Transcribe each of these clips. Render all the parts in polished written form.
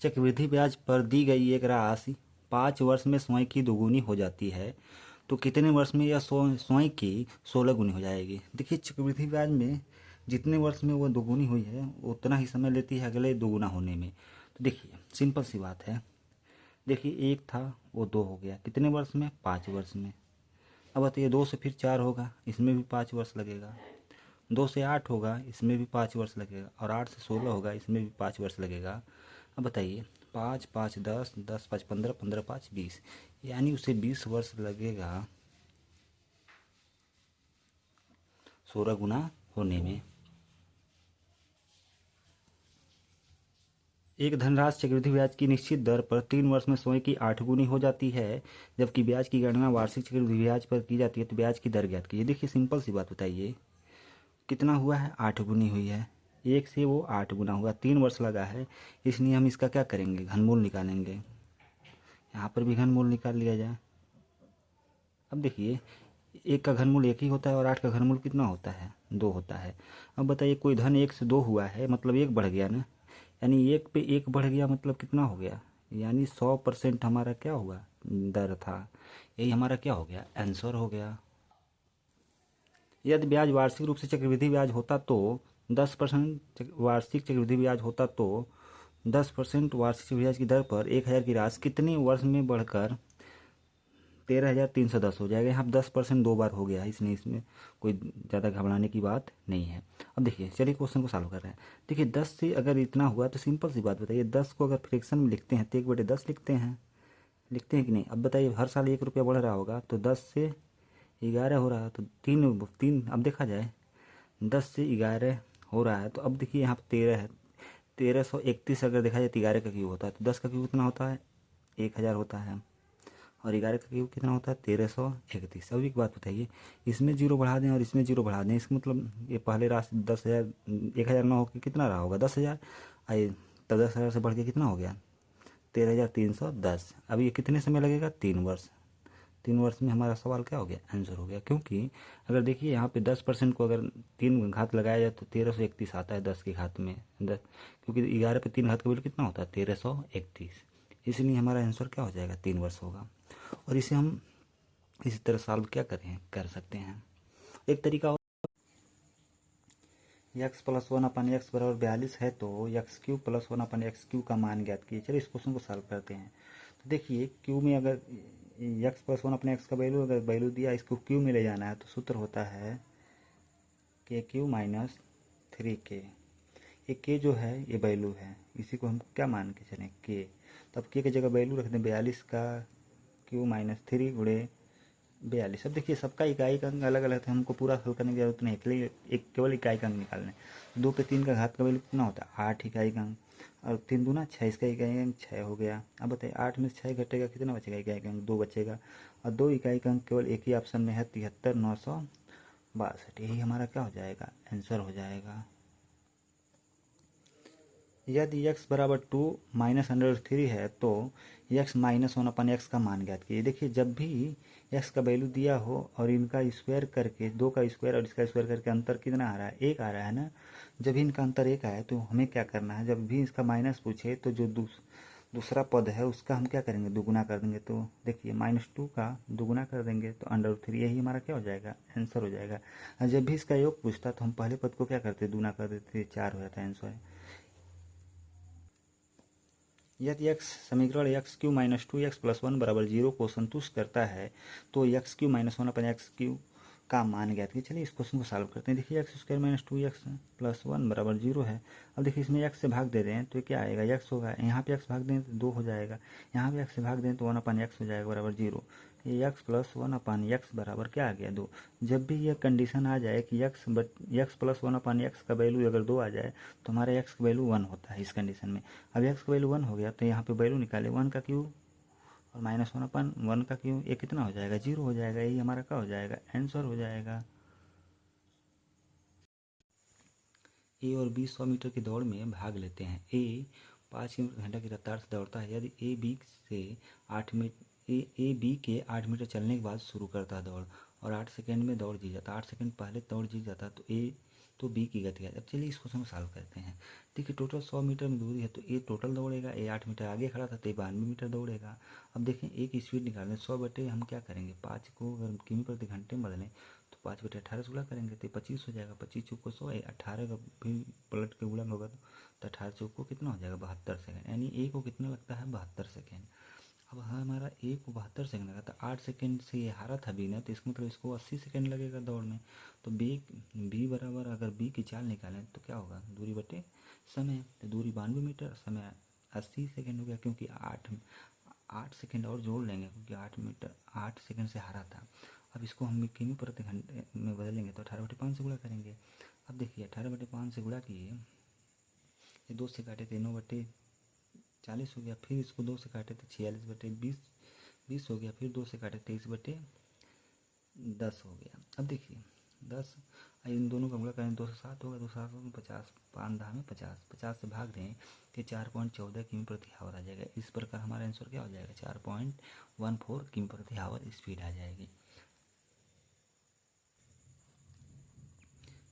चक्रवृद्धि ब्याज पर दी गई एक राशि 5 वर्ष में स्वयं की दोगुनी हो जाती है तो कितने वर्ष में यह स्वयं की 16 गुनी हो जाएगी। देखिए चक्रवृद्धि ब्याज में जितने वर्ष में वो दोगुनी हुई है उतना ही समय लेती है अगले दोगुना होने में। तो देखिए सिंपल सी बात है। देखिए एक था वो 2 हो गया, कितने वर्ष में? 5 वर्ष में। अब बताइए 2 से फिर 4 होगा, इसमें भी 5 वर्ष लगेगा। 2 से 8 होगा, इसमें भी 5 वर्ष लगेगा। और 8 से 16 होगा, इसमें भी 5 वर्ष लगेगा। अब बताइए 5 5 10, 10 5 15, 15 5 20, यानी उसे 20 वर्ष लगेगा 16 गुना होने में। एक धनराशि चक्रवृद्धि ब्याज की निश्चित दर पर 3 वर्ष में स्वयं की 8 गुनी हो जाती है, जबकि ब्याज की गणना वार्षिक चक्रवृद्धि ब्याज पर की जाती है। तो ब्याज की दर ज्ञात कीजिए। देखिए सिंपल सी बात बताइए, कितना हुआ है? 8 गुनी हुई है। एक से वो 8 गुना हुआ, 3 वर्ष लगा है, इसलिए हम इसका क्या करेंगे? घनमूल निकालेंगे। यहाँ पर भी घनमूल निकाल लिया जाए। अब देखिए एक का घनमूल 1 ही होता है और 8 का घनमूल कितना होता है? 2 होता है। अब बताइए कोई धन 1 से 2 हुआ है, मतलब 1 बढ़ गया ना, यानी 1 पे 1 बढ़ गया, मतलब कितना हो गया? यानी 100% हमारा क्या हुआ? दर था। यही हमारा क्या हो गया? आंसर हो गया। यदि ब्याज वार्षिक रूप से चक्रवृद्धि ब्याज होता तो 10% वार्षिक चक्रवृद्धि ब्याज होता तो 10% वार्षिक चक्रवृद्धि ब्याज की दर पर 1,000 की राशि कितने वर्ष में बढ़कर 13,310 हो जाएगा। यहाँ 10% 2 बार हो गया है, इसलिए इसमें कोई ज़्यादा घबराने की बात नहीं है। अब देखिए चलिए क्वेश्चन को सॉल्व कर रहे हैं। देखिए 10 से अगर इतना हुआ तो सिंपल सी बात बताइए, 10 को अगर फ्रैक्शन में लिखते हैं तो 1/10 लिखते हैं कि नहीं? अब बताइए हर साल 1 रुपया बढ़ रहा होगा तो 10 से 11 हो रहा है, तो तीन अब देखा जाए 10 से 11 हो रहा है। तो अब देखिए यहाँ पर 13 है, 1331 अगर देखा जाए तो 11 का क्यूब होता है, तो 10 का क्यूब कितना होता है? 1,000 होता है। और 11 का क्यूब कितना होता है? 1331। अब एक बात बताइए, इसमें जीरो बढ़ा दें और इसमें जीरो बढ़ा दें, इसका मतलब ये पहले राशि 10,000 1,000 ना होकर कितना रहा होगा? 10,000। आइए तब 10,000 से बढ़ के कितना हो गया? 13,310। अब ये कितने समय लगेगा? 3 वर्ष। 3 वर्ष में हमारा सवाल क्या हो गया? आंसर हो गया। क्योंकि अगर देखिए यहाँ पे 10% को अगर 3 घात लगाया जाए तो 1331 आता है 10 की घात में 10, क्योंकि 11 पे 3 घात का वैल्यू कितना होता है? 1331। इसलिए हमारा आंसर क्या हो जाएगा? 3 वर्ष होगा। और इसे हम इसी तरह सॉल्व क्या कर सकते हैं। एक तरीका यक्स प्लस 1/x बराबर 42 है तो x³ प्लस 1/x³ का मान ज्ञात कीजिए। चलिए इस क्वेश्चन को सॉल्व करते हैं। तो देखिए क्यू में अगर x प्लस 1/x का वैल्यू अगर वैल्यू दिया, इसको क्यू में ले जाना है तो सूत्र होता है KQ माइनस 3K। ये K जो है ये वैल्यू है, इसी को हम क्या मान के चलें? K। तब K की जगह वैल्यू रख दें 42 का Q माइनस 3 गुणे 42। अब देखिए सबका इकाई का अंक अलग अलग है, हमको पूरा हल करने की जरूरत नहीं है, एक केवल इकाई का अंक निकालना है। 2 पे 3 का घात का वैल्यू कितना होता है? 8 इकाई का अंक। और 3 दूना 6, इसका इकाई अंक 6 हो गया। अब बताइए 8 में से 6 घटेगा, कितना बचेगा? इकाई का अंक 2 बचेगा। और 2 इकाई का अंक केवल एक ही ऑप्शन में है, 73,962। यही हमारा क्या हो जाएगा? आंसर हो जाएगा। यदि x बराबर 2 माइनस अंडर 3 है तो x माइनस 1/x का मान ज्ञात कीजिए। देखिए जब भी x का वैल्यू दिया हो और इनका स्क्वायर करके, 2 का स्क्वायर और इसका स्क्वायर करके अंतर कितना आ रहा है? 1 आ रहा है ना। जब भी इनका अंतर 1 आए तो हमें क्या करना है? जब भी इसका माइनस पूछे तो जो दूसरा पद है उसका हम क्या करेंगे? दोगुना कर देंगे। तो देखिए -2 का दोगुना कर देंगे तो अंडर 3, यही हमारा क्या हो जाएगा? आंसर हो जाएगा। और जब भी इसका योग पूछता तो हम पहले पद को क्या करते? दूना कर देते, 4 हो जाता है आंसर। यदि x समीकरण x³ माइनस 2x प्लस 1 बराबर 0 को संतुष्ट करता है तो x³ माइनस 1/x³ का मान ज्ञात कीजिए। चलिए इस क्वेश्चन को सॉल्व करते हैं। देखिए x² माइनस 2x प्लस 1 बराबर 0 है। अब देखिए इसमें x से भाग दे रहे हैं तो क्या आएगा? x होगा। यहाँ पे x भाग दें तो 2 हो जाएगा। यहाँ भी x से भाग दें तो 1/x हो जाएगा बराबर 0। ये x प्लस 1/x बराबर क्या आ गया? 2। जब भी यह कंडीशन आ जाए कि x प्लस 1/x का वैल्यू अगर 2 आ जाए तो हमारे x का वैल्यू 1 होता है इस कंडीशन में। अब x का वैल्यू 1 हो गया तो यहाँ पे वैल्यू निकाले 1 का क्यूब और माइनस 1/1 का क्यूब, ये कितना हो जाएगा? 0 हो जाएगा। यही हमारा क्या हो जाएगा? आंसर हो जाएगा। ए और बी 100 मीटर की दौड़ में भाग लेते हैं। ए 5 किलोमीटर घंटा की रफ्तार से दौड़ता है। यदि ए बी के 8 मीटर चलने के बाद शुरू करता है दौड़ और 8 सेकंड में दौड़ जीत जाता है, 8 सेकंड पहले दौड़ जीत जाता है तो ए तो बी की गति है। अब चलिए इस क्वेश्चन को सॉल्व करते हैं। देखिए टोटल 100 मीटर में दूरी है, तो ए टोटल दौड़ेगा, ए 8 मीटर आगे खड़ा था तो ए 92 मीटर दौड़ेगा। अब देखें ए की स्पीड निकालने 100 बटे हम क्या करेंगे, 5 को अगर किमी प्रति घंटे में बदलें तो 5 बटे 18 से गुणा करेंगे तो 25 हो जाएगा। 25 चौक को 100, 18 का भी पलट के गुणा होगा तो 18 चौक को कितना हो जाएगा, 72 सेकेंड। यानी ए को कितना लगता है, 72 सेकेंड। अब हमारा ए को 72 सेकंड लगा था, 8 सेकंड से ये हारा था बी ने, तो इसका मतलब इसको 80 सेकंड लगेगा दौड़ में। तो बी बराबर अगर बी की चाल निकालें तो क्या होगा, दूरी बटे समय। तो दूरी 92 मीटर, समय 80 सेकंड हो गया, क्योंकि 8 सेकंड और जोड़ लेंगे क्योंकि 8 सेकंड से हारा था। अब इसको हम किमी प्रति घंटे में बदलेंगे तो 18/5 से गुणा करेंगे। अब देखिए 18/5 से गुणा किए, ये 2 से काटे थे 9/40 हो गया, फिर इसको 2 से काटे तो 46/20 हो गया, फिर 2 से काटे 23/10 हो गया। अब देखिए 10 इन दोनों का गुणा करें 2 से 7 होगा, 2 से 7 में 50, 5 10 में 50, 50 से भाग दें कि 4.14 किमी प्रति हावर आ जाएगा। इस प्रकार हमारा आंसर क्या हो जाएगा, 4.14 किमी प्रति हावर स्पीड आ जाएगी।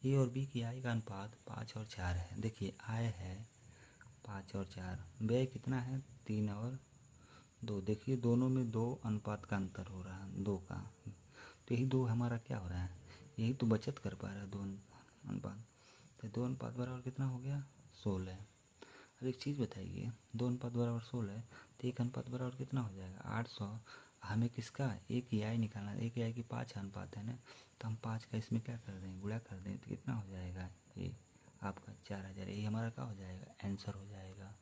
ए और बी की आय का अनुपात 5 और 4 है। देखिए आय है 5 और 4, व्यय कितना है 3 और 2। देखिए दोनों में 2 अनुपात का अंतर हो रहा है, 2 का, तो यही 2 हमारा क्या हो रहा है, यही तो बचत कर पा रहा है 2 अनुपात। तो 2 अनुपात बराबर कितना हो गया, 16। अब एक चीज़ बताइए, 2 अनुपात बराबर 16 तो 1 अनुपात बराबर कितना हो जाएगा, 800। हमें किसका, एक ही आय निकालना है, एक ही आय की 5 अनुपात है ना, तो हम 5 का इसमें क्या कर दें, गुणा कर दें तो कितना हो जाएगा, ये आपका 4000। ये हमारा क्या हो जाएगा, आंसर हो जाएगा।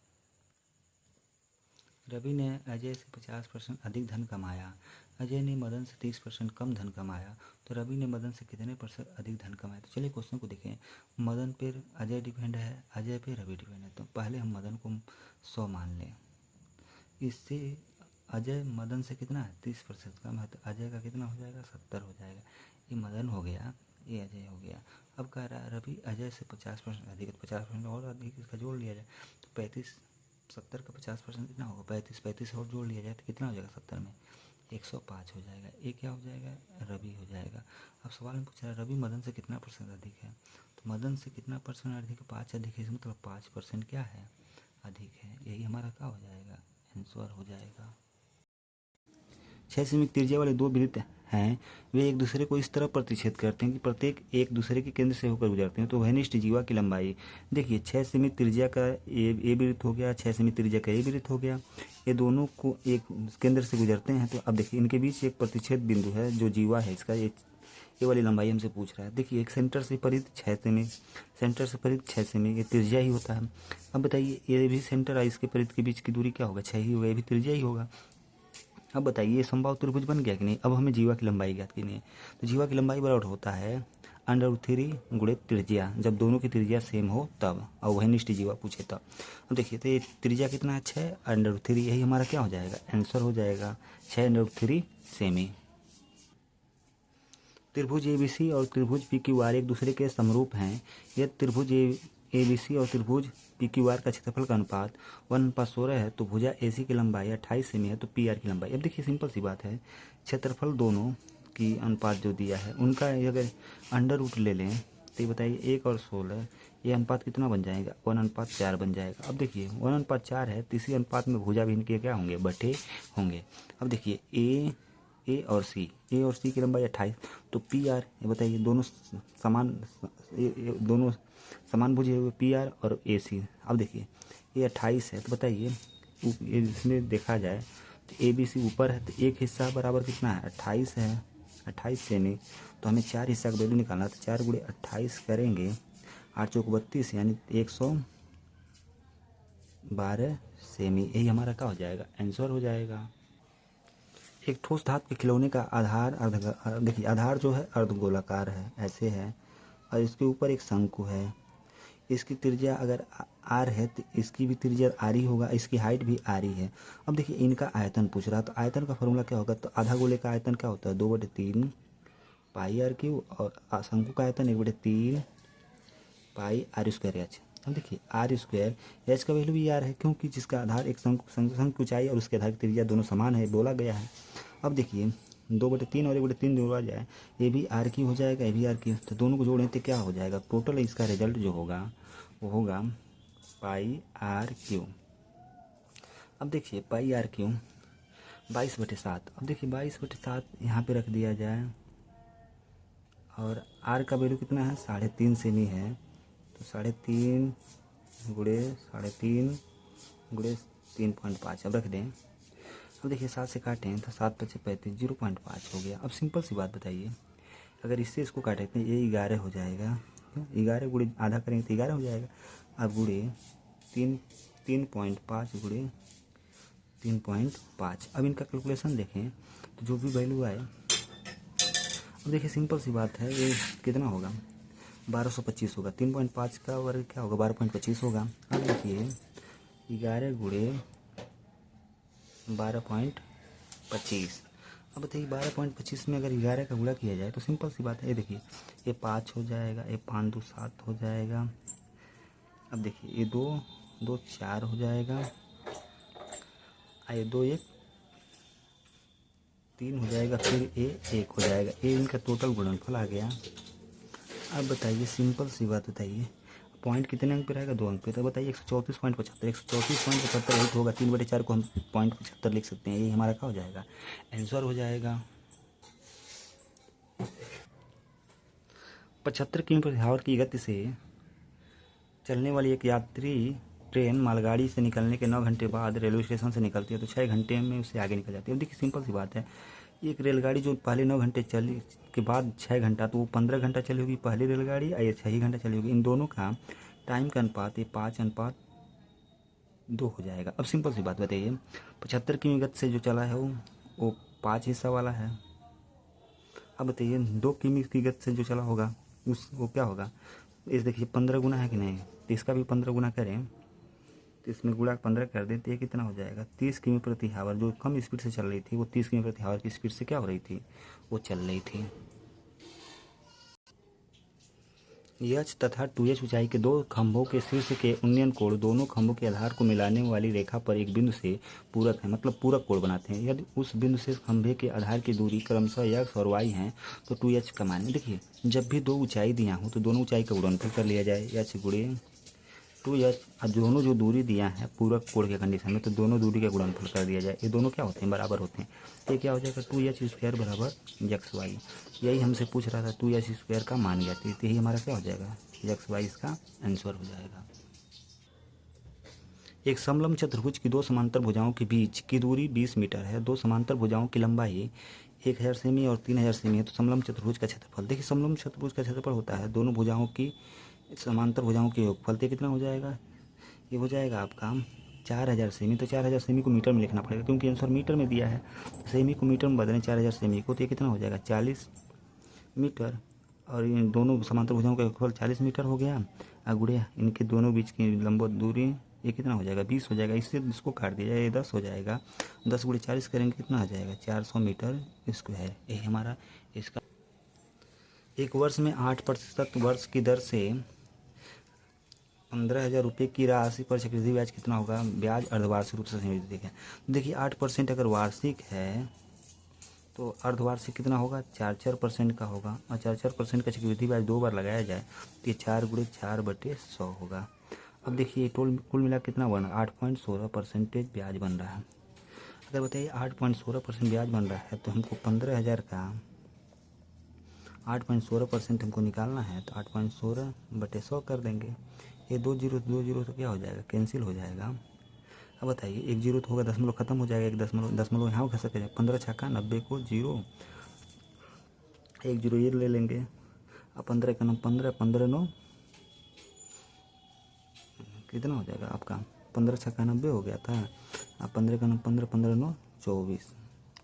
रवि ने अजय से 50% अधिक धन कमाया, अजय ने मदन से 30% कम धन कमाया, तो रवि ने मदन से कितने % अधिक धन कमाया। तो चलिए क्वेश्चन को देखें। मदन पर अजय डिपेंड है, अजय पे रवि डिपेंड है, तो पहले हम मदन को 100 मान लें। इससे अजय मदन से कितना है, 30% कम है, तो अजय का कितना हो जाएगा, 70 हो जाएगा। ये मदन हो गया, ये अजय हो गया। अब कह रहा है रवि अजय से 50% अधिक है, तो 50% और अधिक इसका जोड़ लिया जाए तो 35, 70 का 50% कितना होगा, 35 और जोड़ लिया जाए तो कितना हो जाएगा, 70 में 105 हो जाएगा। ये क्या हो जाएगा, रवि हो जाएगा। अब सवाल में पूछ रहा है रवि मदन से कितना % अधिक है, तो मदन से कितना % अधिक है, 5 अधिक है, इसका मतलब 5% क्या है, अधिक है। यही हमारा क्या हो जाएगा, आंसर हो जाएगा। 6 सेमी की त्रिज्या वाले 2 वृत्त हैं, वे एक दूसरे को इस तरह प्रतिच्छेद करते हैं कि प्रत्येक एक दूसरे के केंद्र से होकर गुजरते हैं। तो वनिष्ठ जीवा की लंबाई देखिए 6 सेमी त्रिज्या का ए वृत्त हो गया, 6 सेमी त्रिज्या का ए वृत्त हो गया, ये दोनों को एक केंद्र से गुजरते हैं। तो अब देखिए इनके बीच एक प्रतिच्छेद बिंदु है जो जीवा है, इसका ये वाली लंबाई हमसे पूछ रहा है। देखिए एक सेंटर से परिध 6 सेमी, सेंटर से परिध 6 सेमी, ये त्रिज्या ही होता है। अब बताइए ये भी सेंटर है, इसके परिध के बीच की दूरी क्या होगा, 6 ही होगा, ये भी त्रिज्या ही होगा। अब बताइए ये समबाहु त्रिभुज बन गया कि नहीं। अब हमें जीवा की लंबाई ज्ञात करनी है, तो जीवा की लंबाई बराबर होता है √3 गुणित त्रिज्या, जब दोनों की त्रिज्या सेम हो तब, और वही निष्ठ जीवा पूछे तब। अब देखिए तो ये त्रिज्या कितना है, 6 √3, यही हमारा क्या हो जाएगा, आंसर हो जाएगा 6 √3 सेमी। त्रिभुज एबीसी और त्रिभुज पीक्यूआर एक दूसरे के समरूप हैं। यदि त्रिभुज एबीसी और त्रिभुज पीक्यूआर का क्षेत्रफल का अनुपात 1:16 है, तो भुजा एसी की लंबाई 28 सेमी है, तो पीआर की लंबाई। अब देखिए सिंपल सी बात है, क्षेत्रफल दोनों की अनुपात जो दिया है उनका अगर √ ले लें तो ये बताइए 1 और 16, ये अनुपात कितना बन जाएगा, 1:4 बन जाएगा। अब देखिए 1:4 है, तीसरी अनुपात में भुजा भी इनके क्या होंगे, बटे होंगे। अब देखिए ए और सी की लंबाई 28, तो पी आर, ये बताइए दोनों दोनों समान भुजे हुए पी आर और ए सी। अब देखिए ये 28 है, तो बताइए इसमें देखा जाए तो ए बी सी ऊपर है, तो एक हिस्सा बराबर कितना है, 28 है, 28 सेमी। तो हमें 4 हिस्सा का वैल्यू निकालना, तो 4 × 28 करेंगे, 8 चौक 32, यानी 112 सेमी। यही हमारा क्या हो जाएगा, आंसर हो जाएगा। एक ठोस धातु के खिलौने का आधार देखिए आधार जो है अर्धगोलाकार है, ऐसे है, और इसके ऊपर एक शंकु है। इसकी त्रिज्या अगर आर है तो इसकी भी त्रिज्या आर ही होगा, इसकी हाइट भी आर ही है। अब देखिए इनका आयतन पूछ रहा है, तो आयतन का फॉर्मूला क्या होगा, तो आधा गोले का आयतन क्या होता है, 2/3 पाई r3, और शंकु का आयतन 1/3 पाई r² एच। अब देखिए r², एच का वैल्यू भी आर है, क्योंकि जिसका आधार एक शंकु की ऊंचाई और उसके आधार की त्रिज्या दोनों समान है, बोला गया है। अब देखिए 2/3 और 1/3 जोड़ा जाए, ये भी आर क्यू हो जाएगा, ये भी आर क्यू, तो दोनों को जोड़ें तो क्या हो जाएगा, टोटल इसका रिजल्ट जो होगा वो होगा पाई आर क्यू। अब देखिए पाई आर क्यू 22/7। अब देखिए 22/7 यहाँ पे रख दिया जाए, और आर का वैल्यू कितना है, 3.5 सेमी है, तो 3.5 गुणे 3.5 गुणे 3.5 अब रख दें। अब देखिए 7 से काटें तो 7×5 = 0.5 हो गया। अब सिंपल सी बात बताइए, अगर इससे इसको काटे तो ये 11 हो जाएगा, 11 गुणे आधा करेंगे तो 11 हो जाएगा। अब गुणे 3.5 गुणे 3.5, अब इनका कैलकुलेशन देखें तो जो भी वैल्यू आए, अब देखिए सिंपल सी बात है, ये कितना होगा, 1225 होगा। 3.5 का वर्ग क्या होगा, 12.25 होगा। अब देखिए 11 गुणे 12.25, अब बताइए 12.25 में अगर 11 का गुणा किया जाए तो सिंपल सी बात है, ये देखिए ये 5 हो जाएगा, ये 5 2 7 हो जाएगा। अब देखिए ये 2 2 4 हो जाएगा, ये 2 1 3 हो जाएगा, फिर ये 1 हो जाएगा, ये इनका टोटल गुणनफल आ गया। अब बताइए सिंपल सी बात बताइए, पॉइंट कितने अंक पे रहेगा, 2 अंक पे, तो बताइए 134.75, 134.75 यही तो होगा, 3/4 को हम 0.75 लिख सकते हैं, यही हमारा क्या हो जाएगा, आंसर हो जाएगा। 75 किलोमीटर की गति से चलने वाली एक यात्री ट्रेन मालगाड़ी से निकलने के 9 घंटे बाद रेलवे स्टेशन से निकलती है, तो 6 घंटे में उससे आगे निकल जाती है। अब देखिए सिंपल सी बात है, एक रेलगाड़ी जो पहले 9 घंटे चली के बाद 6 घंटा, तो वो 15 घंटा चली होगी पहली रेलगाड़ी, और ये 6 ही घंटा चली होगी। इन दोनों का टाइम का अनुपात ये 5:2 हो जाएगा। अब सिंपल सी बात बताइए, 75 की गति से जो चला है वो 5 हिस्सा वाला है। अब बताइए 2 किमी की गति से जो चला होगा वो क्या होगा, इस देखिए 15 गुना है कि नहीं, तो इसका भी 15 गुना करें, तो इसमें गुणा 15 कर दें तो ये कितना हो जाएगा, 30 किमी प्रति हावर। जो कम स्पीड से चल रही थी वो 30 किमी प्रति हावर की स्पीड से क्या हो रही थी, वो चल रही थी। एच तथा 2H ऊंचाई के 2 खंभों के शीर्ष के उन्नयन कोण दोनों खंभों के आधार को मिलाने वाली रेखा पर एक बिंदु से पूरक है, मतलब पूरक कोण बनाते हैं। यदि उस बिंदु से खंभे के आधार की दूरी क्रमशः x और y हैं तो 2H का मान, देखिए जब भी 2 ऊंचाई दिया हो तो दोनों ऊंचाई का गुणनफल कर लिया जाए, h गुणे 2H, अब दोनों जो दूरी दिया है पूरक कोण के कंडीशन में, तो दोनों दूरी का गुणनफल कर दिया जाए, ये दोनों क्या होते हैं, बराबर होते हैं, तो ये क्या हो जाएगा 2H² बराबर XY। यही हमसे पूछ रहा था, 2H² का मान ज्ञात, तो यही हमारा क्या हो जाएगा, XY इसका आंसर हो जाएगा। एक समलंब चतुर्भुज की 2 समांतर भुजाओं के बीच की दूरी 20 मीटर है, 2 समांतर भुजाओं की लंबाई 1000 सेमी और 3000 सेमी है, तो समलंब चतुर्भुज का क्षेत्रफल, देखिए समलंब चतुर्भुज का क्षेत्रफल होता है दोनों भुजाओं की समांतर भुजाओं के योगफल, तो कितना हो जाएगा, ये हो जाएगा आपका 4000 सेमी। तो 4000 सेमी को मीटर में लिखना पड़ेगा क्योंकि आंसर मीटर में दिया है, सेमी को मीटर में बदलें 4000 सेमी को, तो ये कितना हो जाएगा 40 मीटर, और इन दोनों समांतर भुजाओं का योगफल 40 मीटर हो गया, और गुणे इनके दोनों बीच की लंबवत दूरी ये कितना हो जाएगा 20 हो जाएगा, इससे इसको काट दिया जाए, ये 10 हो जाएगा, 10 गुणे 40 करेंगे कितना हो जाएगा 400 मीटर स्क्वायर, यही हमारा इसका। एक वर्ष में 8% वर्ष की दर से 15,000 रुपये की राशि पर चक्रवृद्धि ब्याज कितना होगा, ब्याज अर्धवार्षिक रूप से संयोजित है। देखिए 8% अगर वार्षिक है तो अर्धवार्षिक कितना होगा 4% का होगा, और 4% का चक्रवृद्धि ब्याज 2 बार लगाया जाए तो ये 4 गुणे 4/100 होगा। अब देखिए कुल मिला कितना बना 8.16% ब्याज बन रहा है। अगर बताइए 8.16% ब्याज बन रहा है तो हमको 15,000 का 8.16% हमको निकालना है, तो 8.16/100 कर देंगे, ये 2 जीरो तो क्या हो जाएगा कैंसिल हो जाएगा। अब बताइए 1 जीरो तो होगा, दशमलव खत्म हो जाएगा, एक दशमलव यहाँ घस सकेगा, 15 छक्का 90 को 0, 1 जीरो ये ले लेंगे, अब 15 का 9 15, 15 9 कितना हो जाएगा आपका 15 छक्का 90 हो गया था, अब 15 का 9 15, 15 9 24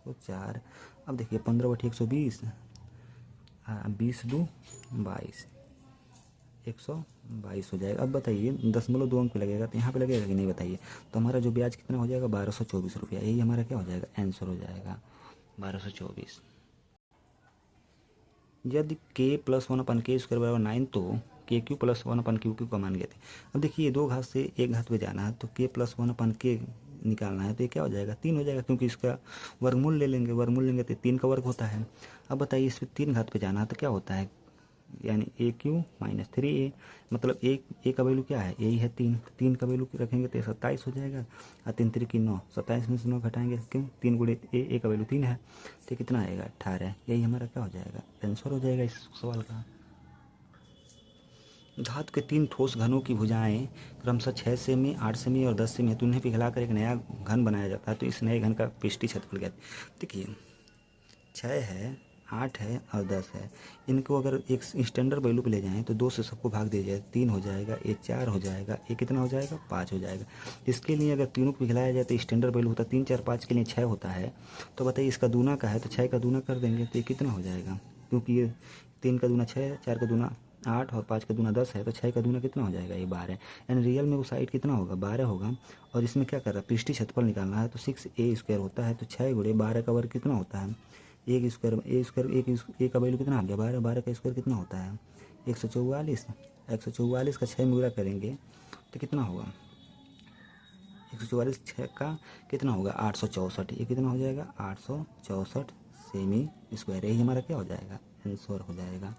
तो 4। अब देखिए 15/120, 20 2 22, 122 हो जाएगा। अब बताइए 0.2 अंक पे लगेगा तो यहाँ पे लगेगा कि नहीं बताइए, तो हमारा जो ब्याज कितना हो जाएगा 1224 रुपया, यही हमारा क्या हो जाएगा आंसर हो जाएगा 1224। यदि k+1/k² बराबर 9 तो KQ+1/QQ का मान ज्ञात है। अब देखिए 2 घात से 1 घात पे जाना है तो k+1/k निकालना है तो ये क्या हो जाएगा 3 हो जाएगा, क्योंकि इसका वर्गमूल ले लेंगे, वर्गमूल लेंगे तो 3 का वर्ग होता है। अब बताइए इस पर 3 घात पे जाना है तो क्या होता है, यानी ए क्यू माइनस 3a, मतलब ए का वैल्यू क्या है, यही है 3, 3 का वैल्यू रखेंगे तो 27 हो जाएगा, और 3 3 की 9, 27 में से 9 घटाएंगे क्यों, 3 गुणे ए का वैल्यू 3 है तो कितना आएगा 18, यही हमारा क्या हो जाएगा आंसर हो जाएगा इस सवाल का। धातु के 3 ठोस घनों की भुजाएं क्रमशः 6 सेमी, 8 सेमी और 10 सेमी है, तो उन्हें पिघलाकर एक नया घन बनाया जाता है, तो इस नए घन का पृष्ठीय क्षेत्रफल क्या है। देखिए 6 है, 8 है और 10 है, इनको अगर एक स्टैंडर्ड वैल्यू पे ले जाएं तो 2 से सबको भाग दिया जाए, 3 हो जाएगा, ये 4 हो जाएगा, ये कितना हो जाएगा 5 हो जाएगा। इसके लिए अगर तीनों को पिघलाया जाए तो स्टैंडर्ड वैल्यू होता है 3 4 5 के लिए 6 होता है, तो बताइए इसका दूना का है तो 6 का दूना कर देंगे तो ये कितना हो जाएगा, क्योंकि ये 3 का दूना 6, 4 का दूना 8 और 5 का दूना 10 है, तो 6 का दूना कितना हो जाएगा ये 12, यानी रियल में वो साइड कितना होगा 12 होगा। और इसमें क्या कर रहा है पृष्ठीय क्षेत्रफल निकालना है, तो 6a² होता है, तो 6 गुणे 12 का वर्ग कितना होता है, एक स्क्वायर, ए का वैल्यू कितना आ गया 12, 12 का स्क्वायर कितना होता है 144, 144 का 6 में गुणा करेंगे तो कितना होगा 144 6 का कितना होगा 864, ये कितना हो जाएगा 864 सेमी स्क्वायर, यही हमारा क्या हो जाएगा आंसर हो जाएगा।